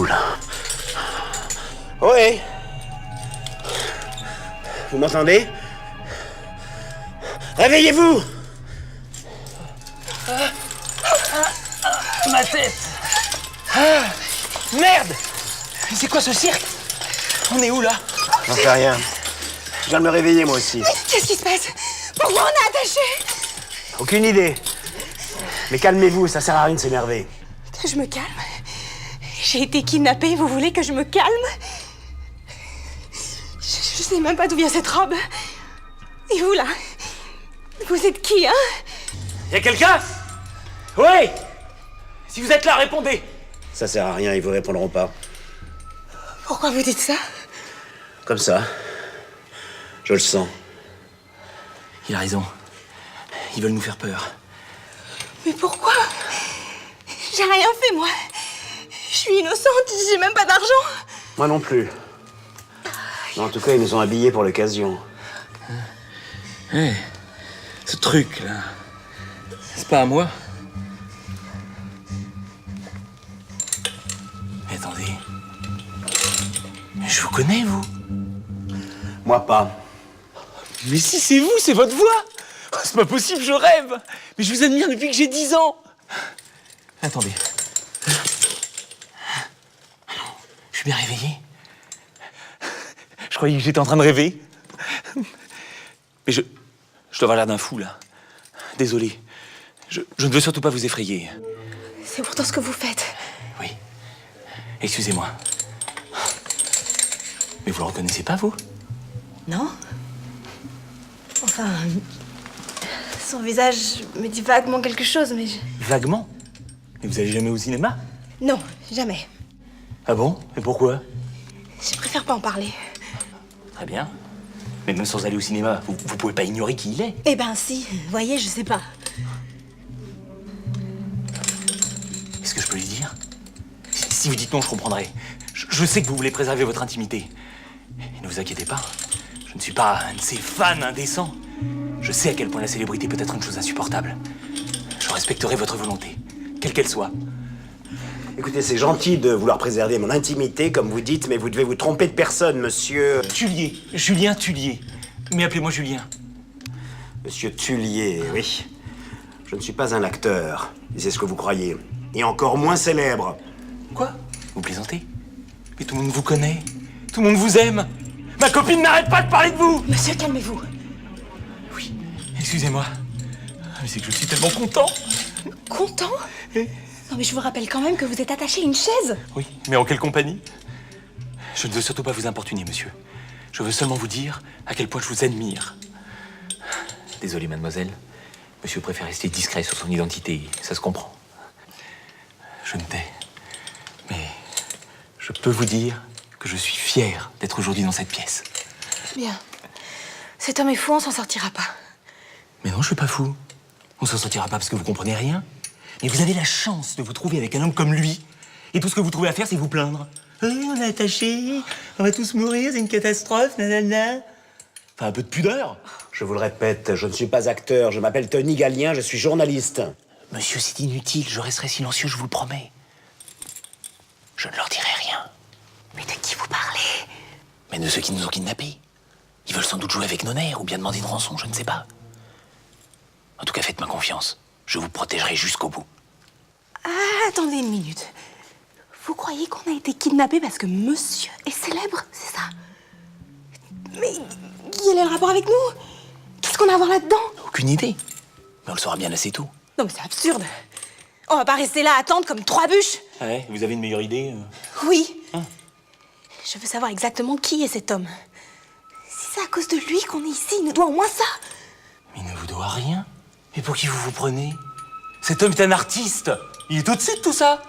vous, là. Ouais. Vous m'entendez? Réveillez-vous! Ma tête! Merde! Mais c'est quoi ce cirque? On est où, là? J'en sais rien. Je viens de me réveiller, moi aussi. Qu'est-ce qui se passe? Pourquoi on est attaché? Aucune idée. Mais calmez-vous, ça sert à rien de s'énerver. Que je me calme? J'ai été kidnappée, vous voulez que je me calme? Je sais même pas d'où vient cette robe. Et vous, là? Vous êtes qui, hein? Y'a quelqu'un? Oui! Si vous êtes là, répondez! Ça sert à rien, ils vous répondront pas. Pourquoi vous dites ça? Comme ça. Je le sens. Il a raison. Ils veulent nous faire peur. Mais pourquoi? J'ai rien fait, moi. Je suis innocente, j'ai même pas d'argent. Moi non plus. Mais en tout cas, ils nous ont habillés pour l'occasion. Hé, ce truc, là, c'est pas à moi. Mais attendez. Je vous connais, vous? Moi pas. Mais si, c'est vous, c'est votre voix! Oh, c'est pas possible, je rêve! Mais je vous admire depuis que j'ai 10 ans! Attendez. Ah non, je suis bien réveillé. Je croyais que j'étais en train de rêver. Mais je dois avoir l'air d'un fou, là. Désolé. Je ne veux surtout pas vous effrayer. C'est pourtant ce que vous faites. Oui. Excusez-moi. Mais vous le reconnaissez pas, vous? Non? Enfin... Son visage me dit vaguement quelque chose, mais je... Vaguement? Mais vous allez jamais au cinéma? Non, jamais. Ah bon? Et pourquoi? Je préfère pas en parler. Très bien. Mais même sans aller au cinéma, vous pouvez pas ignorer qui il est. Eh ben si, vous voyez, je sais pas. Est-ce que je peux lui dire? Si vous dites non, je comprendrai. Je sais que vous voulez préserver votre intimité. Et ne vous inquiétez pas, je ne suis pas un de ces fans indécents. Je sais à quel point la célébrité peut être une chose insupportable. Je respecterai votre volonté, quelle qu'elle soit. Écoutez, c'est gentil de vouloir préserver mon intimité, comme vous dites, mais vous devez vous tromper de personne, monsieur... Tullier, Julien Tullier. Mais appelez-moi Julien. Monsieur Tullier, oui. Je ne suis pas un acteur, et c'est ce que vous croyez. Et encore moins célèbre. Quoi? Vous plaisantez? Mais tout le monde vous connaît. Tout le monde vous aime. Ma copine n'arrête pas de parler de vous. Monsieur, calmez-vous. Oui, excusez-moi. Mais c'est que je suis tellement content. Content? Non mais je vous rappelle quand même que vous êtes attaché à une chaise. Oui, mais en quelle compagnie? Je ne veux surtout pas vous importuner, monsieur. Je veux seulement vous dire à quel point je vous admire. Désolé, mademoiselle. Monsieur préfère rester discret sur son identité. Ça se comprend. Je me tais. Mais je peux vous dire que je suis fier d'être aujourd'hui dans cette pièce. Bien. Cet homme est fou, on s'en sortira pas. Mais non, je suis pas fou. On s'en sortira pas parce que vous comprenez rien. Mais vous avez la chance de vous trouver avec un homme comme lui. Et tout ce que vous trouvez à faire, c'est vous plaindre. On est attachés, on va tous mourir, c'est une catastrophe, nanana. Enfin, un peu de pudeur. Je vous le répète, je ne suis pas acteur, je m'appelle Tony Gallien, je suis journaliste. Monsieur, c'est inutile, je resterai silencieux, je vous le promets. Je ne leur dirai rien. Mais de qui vous parlez? Mais de ceux qui nous ont kidnappés. Ils veulent sans doute jouer avec nos nerfs ou bien demander une rançon, je ne sais pas. En tout cas, faites-moi confiance. Je vous protégerai jusqu'au bout. Ah, attendez une minute. Vous croyez qu'on a été kidnappés parce que monsieur est célèbre, c'est ça? Mais quel est le rapport avec nous? Qu'est-ce qu'on a à voir là-dedans? Aucune idée. Mais on le saura bien assez tôt. Non mais c'est absurde. On va pas rester là à attendre comme trois bûches. Ah ouais, vous avez une meilleure idée? Oui. Je veux savoir exactement qui est cet homme. Si c'est à cause de lui qu'on est ici, il nous doit au moins ça. Mais il ne vous doit rien. Mais pour qui vous vous prenez? Cet homme est un artiste. Il est au-dessus de tout ça.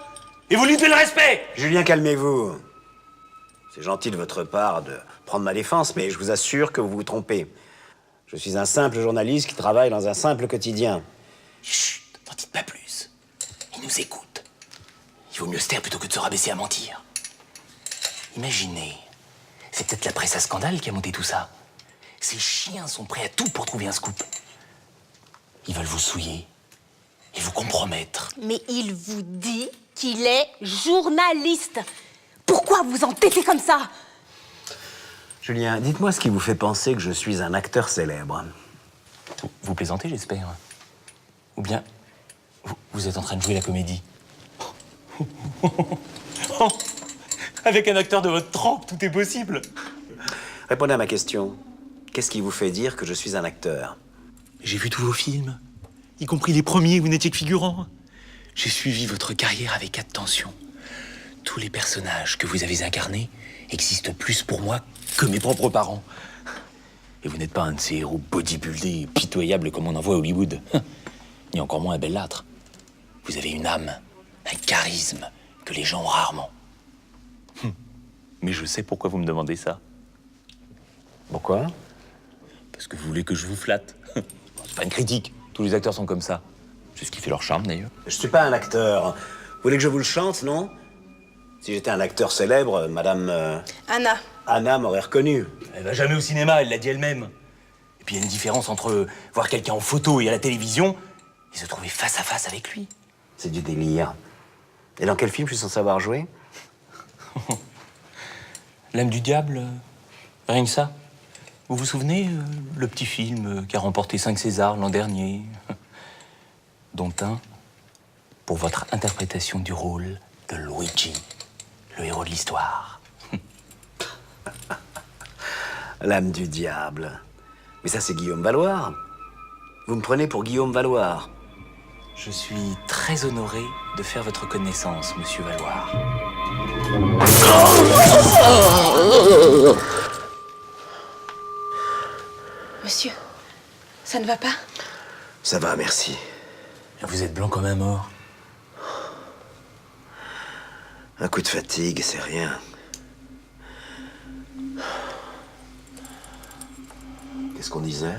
Et vous lui devez le respect. Julien, calmez-vous. C'est gentil de votre part de prendre ma défense, mais je vous assure que vous vous trompez. Je suis un simple journaliste qui travaille dans un simple quotidien. Chut, n'en dites pas plus. Il nous écoute. Il vaut mieux se taire plutôt que de se rabaisser à mentir. Imaginez, c'est peut-être la presse à scandale qui a monté tout ça. Ces chiens sont prêts à tout pour trouver un scoop. Ils veulent vous souiller et vous compromettre. Mais il vous dit qu'il est journaliste. pourquoi vous vous entêtez comme ça? Julien, dites-moi ce qui vous fait penser que je suis un acteur célèbre. Vous plaisantez, j'espère. Ou bien, vous êtes en train de jouer la comédie. Oh, avec un acteur de votre trempe, tout est possible. Répondez à ma question. Qu'est-ce qui vous fait dire que je suis un acteur? J'ai vu tous vos films, y compris les premiers où vous n'étiez que figurant. J'ai suivi votre carrière avec attention. Tous les personnages que vous avez incarnés existent plus pour moi que mes propres parents. Et vous n'êtes pas un de ces héros bodybuildés pitoyables comme on en voit à Hollywood. Ni encore moins un bellâtre. Vous avez une âme, un charisme que les gens ont rarement. Mais je sais pourquoi vous me demandez ça. Pourquoi? Parce que vous voulez que je vous flatte. C'est pas une critique. Tous les acteurs sont comme ça. C'est ce qui fait leur charme, d'ailleurs. Je suis pas un acteur. Vous voulez que je vous le chante, non? Si j'étais un acteur célèbre, Madame Anna. Anna m'aurait reconnu. Elle va jamais au cinéma, elle l'a dit elle-même. Et puis il y a une différence entre voir quelqu'un en photo et à la télévision et se trouver face à face avec lui. C'est du délire. Et dans quel film je suis censé avoir joué? L'âme du diable, rien que ça. Vous vous souvenez, le petit film qui a remporté 5 Césars l'an dernier, dont un pour votre interprétation du rôle de Luigi, le héros de l'histoire. L'âme du diable. Mais ça, c'est Guillaume Valoir. Vous me prenez pour Guillaume Valoir. Je suis très honoré de faire votre connaissance, monsieur Valoir. Monsieur, ça ne va pas? Ça va, merci. Vous êtes blanc comme un mort. Un coup de fatigue, c'est rien. Qu'est-ce qu'on disait?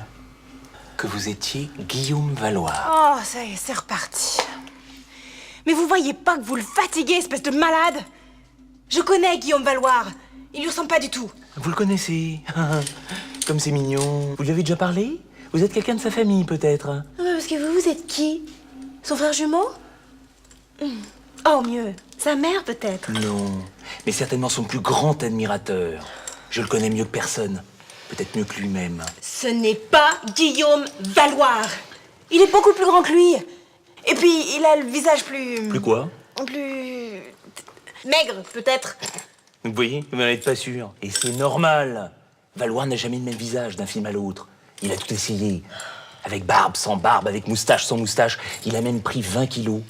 Que vous étiez Guillaume Valoir. Oh, ça y est, c'est reparti. Mais vous voyez pas que vous le fatiguez, espèce de malade? Je connais Guillaume Valoir. Il lui ressemble pas du tout. Vous le connaissez. Comme c'est mignon. Vous lui avez déjà parlé? Vous êtes quelqu'un de sa famille, peut-être? Non, mais parce que vous êtes qui? Son frère jumeau? Oh, mieux. Sa mère, peut-être? Non, mais certainement son plus grand admirateur. Je le connais mieux que personne. Peut-être mieux que lui-même. Ce n'est pas Guillaume Valoir. Il est beaucoup plus grand que lui. Et puis, il a le visage plus... Plus quoi? Plus... maigre, peut-être. Vous voyez, vous n'en êtes pas sûr. Et c'est normal. Valoir n'a jamais le même visage d'un film à l'autre. Il a tout essayé. Avec barbe, sans barbe, avec moustache, sans moustache. Il a même pris 20 kilos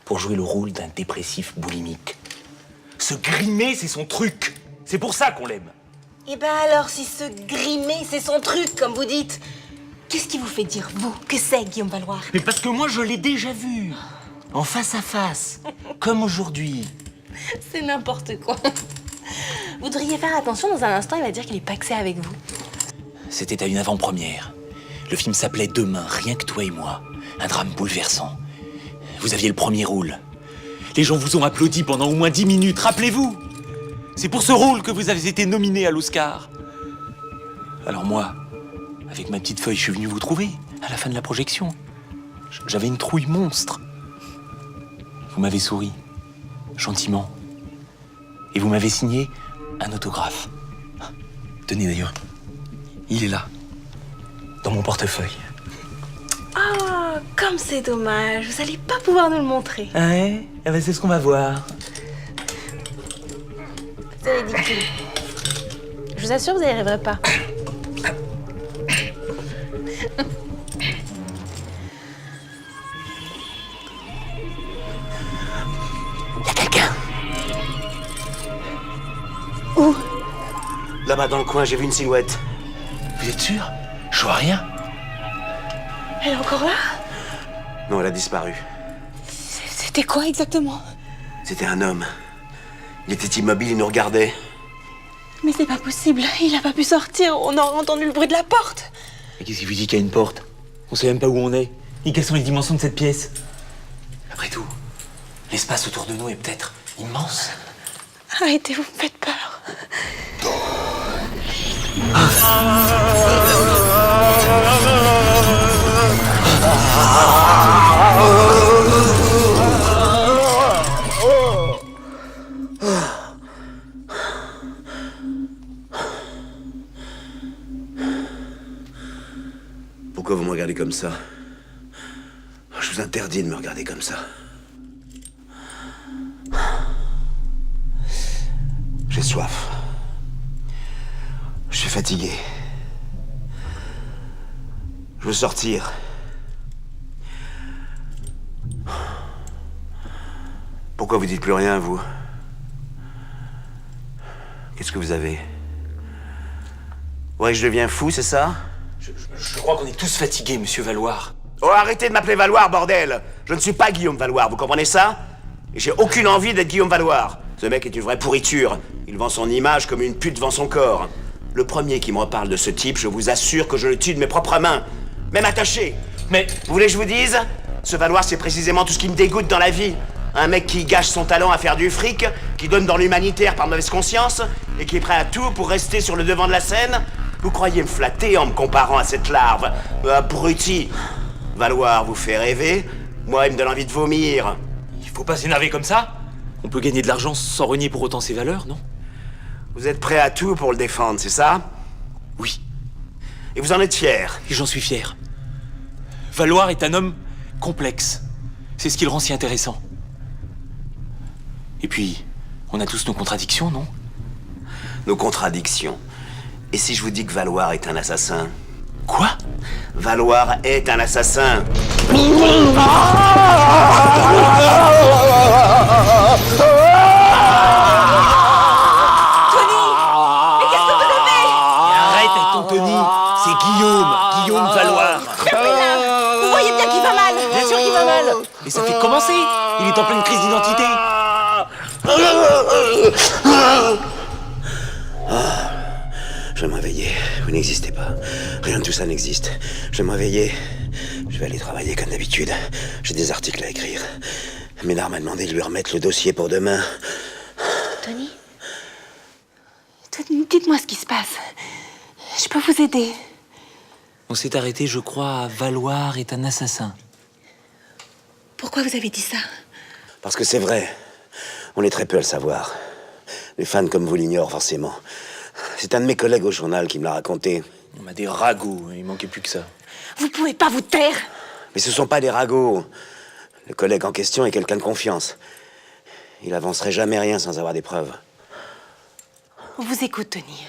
pour jouer le rôle d'un dépressif boulimique. Se grimer, c'est son truc. C'est pour ça qu'on l'aime. Eh ben alors, si se grimer, c'est son truc, comme vous dites, qu'est-ce qui vous fait dire, vous, que c'est Guillaume Valoir? Mais parce que moi, je l'ai déjà vu. En face à face. Comme aujourd'hui. C'est n'importe quoi. Vous devriez faire attention, dans un instant, il va dire qu'il est paxé avec vous. C'était à une avant-première. Le film s'appelait Demain, rien que toi et moi. Un drame bouleversant. Vous aviez le premier rôle. Les gens vous ont applaudi pendant au moins 10 minutes, rappelez-vous. C'est pour ce rôle que vous avez été nominé à l'Oscar. Alors moi, avec ma petite feuille, je suis venu vous trouver à la fin de la projection. J'avais une trouille monstre. Vous m'avez souri, gentiment. Et vous m'avez signé un autographe. Tenez d'ailleurs, il est là, dans mon portefeuille. Ah, comme c'est dommage, vous allez pas pouvoir nous le montrer. Ah ouais? Eh ben c'est ce qu'on va voir. C'est ridicule. Je vous assure, vous n'y arriverez pas. Il y a quelqu'un. Où? Là-bas dans le coin, j'ai vu une silhouette. Vous êtes sûr? Je vois rien. Elle est encore là? Non, elle a disparu. C'était quoi exactement? C'était un homme. Il était immobile, il nous regardait. Mais c'est pas possible, il a pas pu sortir, on aurait entendu le bruit de la porte. Mais qu'est-ce qui vous dit qu'il y a une porte? On sait même pas où on est, ni quelles sont les dimensions de cette pièce. Après tout, l'espace autour de nous est peut-être immense. Arrêtez, vous me faites peur. Pourquoi vous me regardez comme ça? Je vous interdis de me regarder comme ça. J'ai soif. Je suis fatigué. Je veux sortir. Pourquoi vous dites plus rien, vous? Qu'est-ce que vous avez? Ouais, je deviens fou, c'est ça? Je crois qu'on est tous fatigués, monsieur Valoir. Oh, arrêtez de m'appeler Valoir, bordel! Je ne suis pas Guillaume Valoir, vous comprenez ça? Et j'ai aucune envie d'être Guillaume Valoir. Ce mec est une vraie pourriture. Il vend son image comme une pute vend son corps. Le premier qui me reparle de ce type, je vous assure que je le tue de mes propres mains. Même attaché. Mais... Vous voulez que je vous dise? Ce Valoir, c'est précisément tout ce qui me dégoûte dans la vie. Un mec qui gâche son talent à faire du fric, qui donne dans l'humanitaire par mauvaise conscience, et qui est prêt à tout pour rester sur le devant de la scène. Vous croyez me flatter en me comparant à cette larve? Abruti. Valoir vous fait rêver, moi il me donne envie de vomir. Il faut pas s'énerver comme ça. On peut gagner de l'argent sans renier pour autant ses valeurs, non? Vous êtes prêt à tout pour le défendre, c'est ça? Oui. Et vous en êtes fier? Et j'en suis fier. Valoir est un homme complexe. C'est ce qui le rend si intéressant. Et puis, on a tous nos contradictions, non? Nos contradictions. Et si je vous dis que Valoir est un assassin? Quoi? Valoir est un assassin. Arrête avec ton Tony. C'est Guillaume Valoir. Fermez-la! Vous voyez bien qu'il va mal! Bien sûr qu'il va mal. Et ça fait commencer. Il est en pleine crise d'identité. Je vais me réveiller. Vous n'existez pas. Rien de tout ça n'existe. Je vais me réveiller. Je vais aller travailler comme d'habitude. J'ai des articles à écrire. Ménard m'a demandé de lui remettre le dossier pour demain. Tony? Tony, dites-moi ce qui se passe. Je peux vous aider. On s'est arrêté, je crois, à Valoir est un assassin. Pourquoi vous avez dit ça? Parce que c'est vrai. On est très peu à le savoir. Les fans comme vous l'ignorent forcément. C'est un de mes collègues au journal qui me l'a raconté. On a des ragots, il manquait plus que ça. Vous pouvez pas vous taire! Mais ce sont pas des ragots. Le collègue en question est quelqu'un de confiance. Il avancerait jamais rien sans avoir des preuves. On vous écoute, Tony.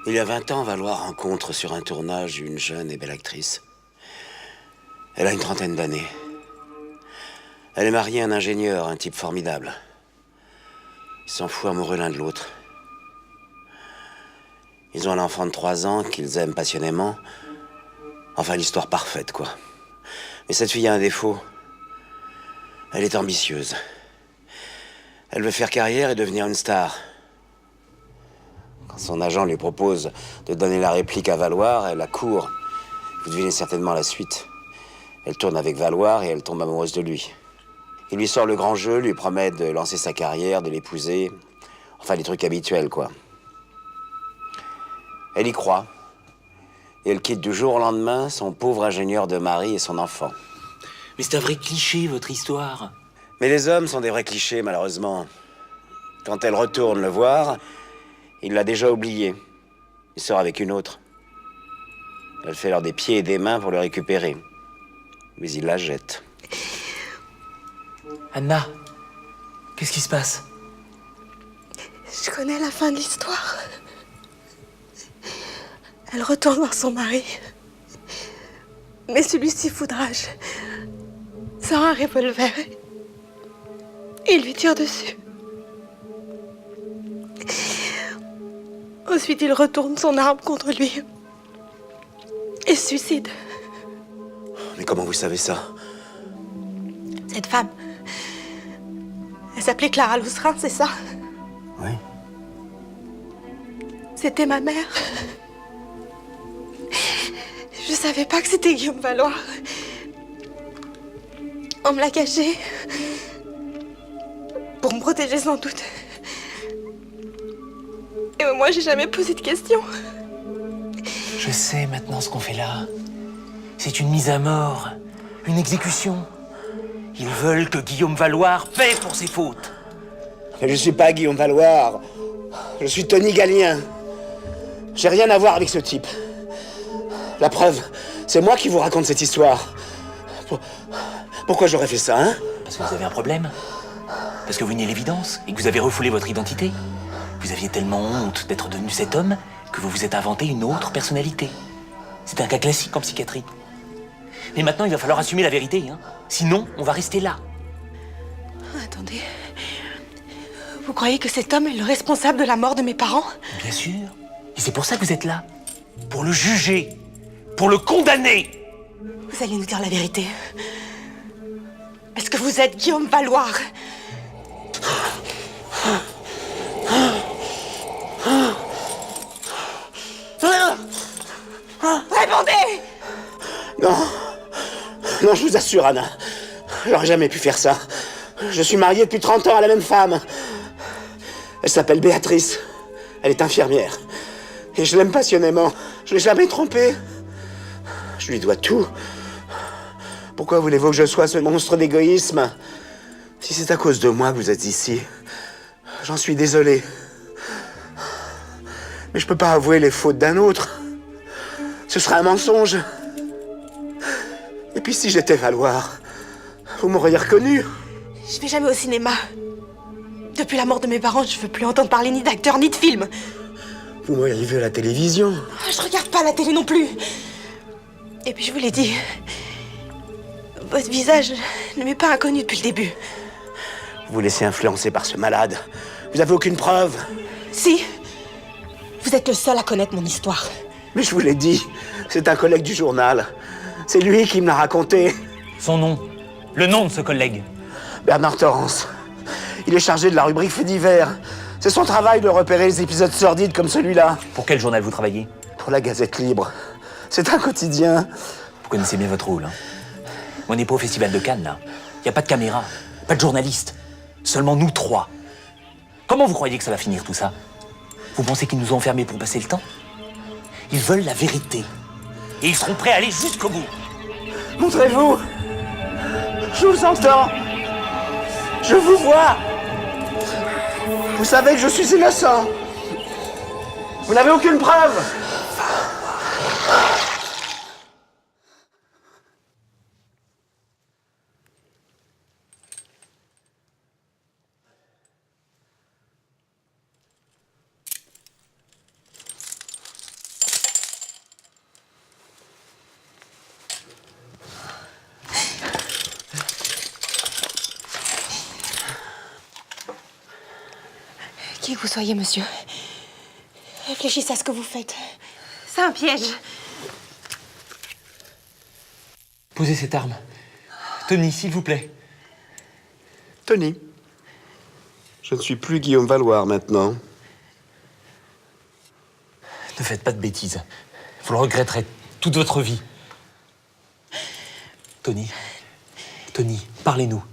Il y a 20 ans, Valoir rencontre sur un tournage une jeune et belle actrice. Elle a une trentaine d'années. Elle est mariée à un ingénieur, un type formidable. Ils sont fous amoureux l'un de l'autre. Ils ont un enfant de 3 ans qu'ils aiment passionnément. Enfin, l'histoire parfaite, quoi. Mais cette fille a un défaut. Elle est ambitieuse. Elle veut faire carrière et devenir une star. Quand son agent lui propose de donner la réplique à Valoir, elle accourt. Vous devinez certainement la suite. Elle tourne avec Valoir et elle tombe amoureuse de lui. Il lui sort le grand jeu, lui promet de lancer sa carrière, de l'épouser. Enfin, les trucs habituels, quoi. Elle y croit. Et elle quitte du jour au lendemain son pauvre ingénieur de mari et son enfant. Mais c'est un vrai cliché, votre histoire. Mais les hommes sont des vrais clichés, malheureusement. Quand elle retourne le voir, il l'a déjà oublié. Il sort avec une autre. Elle fait alors des pieds et des mains pour le récupérer. Mais il la jette. Anna, qu'est-ce qui se passe? Je connais la fin de l'histoire. Elle retourne voir son mari. Mais celui-ci foudrage. Sort un revolver. Et lui tire dessus. Ensuite, il retourne son arme contre lui. Et se suicide. Mais comment vous savez ça? Cette femme, elle s'appelait Clara Lousserin, c'est ça? Oui. C'était ma mère. Je savais pas que c'était Guillaume Valoir. On me l'a caché. Pour me protéger sans doute. Et moi, j'ai jamais posé de questions. Je sais maintenant ce qu'on fait là. C'est une mise à mort, une exécution. Ils veulent que Guillaume Valoir paie pour ses fautes. Mais je suis pas Guillaume Valoir. Je suis Tony Gallien. J'ai rien à voir avec ce type. La preuve, c'est moi qui vous raconte cette histoire. Pourquoi j'aurais fait ça, hein? Parce que vous avez un problème. Parce que vous niez l'évidence et que vous avez refoulé votre identité. Vous aviez tellement honte d'être devenu cet homme que vous vous êtes inventé une autre personnalité. C'est un cas classique en psychiatrie. Mais maintenant, il va falloir assumer la vérité, hein. Sinon, on va rester là. Attendez. Vous croyez que cet homme est le responsable de la mort de mes parents? Bien sûr. Et c'est pour ça que vous êtes là. Pour le juger. Pour le condamner. Vous allez nous dire la vérité. Est-ce que vous êtes Guillaume Valoir? Répondez! Non. Non, je vous assure, Anna. J'aurais jamais pu faire ça. Je suis marié depuis 30 ans à la même femme. Elle s'appelle Béatrice. Elle est infirmière. Et je l'aime passionnément. Je l'ai jamais trompée. Je lui dois tout. Pourquoi voulez-vous que je sois ce monstre d'égoïsme? Si c'est à cause de moi que vous êtes ici, j'en suis désolé. Mais je peux pas avouer les fautes d'un autre. Ce serait un mensonge. Et puis si j'étais Valoir, vous m'auriez reconnu. Je vais jamais au cinéma. Depuis la mort de mes parents, je veux plus entendre parler ni d'acteurs ni de films. Vous m'auriez vu à la télévision. Je regarde pas la télé non plus. Et puis je vous l'ai dit, votre visage ne m'est pas inconnu depuis le début. Vous vous laissez influencer par ce malade. Vous avez aucune preuve. Si, vous êtes le seul à connaître mon histoire. Mais je vous l'ai dit, c'est un collègue du journal. C'est lui qui me l'a raconté. Son nom. Le nom de ce collègue. Bernard Torrance. Il est chargé de la rubrique Faits divers. C'est son travail de repérer les épisodes sordides comme celui-là. Pour quel journal vous travaillez? Pour la Gazette Libre. C'est un quotidien. Vous connaissez bien votre rôle, hein. On n'est pas au Festival de Cannes, là. Il n'y a pas de caméra, pas de journaliste. Seulement nous trois. Comment vous croyez que ça va finir, tout ça? Vous pensez qu'ils nous ont enfermés pour passer le temps? Ils veulent la vérité. Et ils seront prêts à aller jusqu'au bout. Montrez-vous. Je vous entends. Je vous vois. Vous savez que je suis innocent. Vous n'avez aucune preuve. Qui que vous soyez, monsieur, réfléchissez à ce que vous faites. C'est un piège. Posez cette arme. Tony, s'il vous plaît. Tony, je ne suis plus Guillaume Valoir maintenant. Ne faites pas de bêtises. Vous le regretterez toute votre vie. Tony, parlez-nous.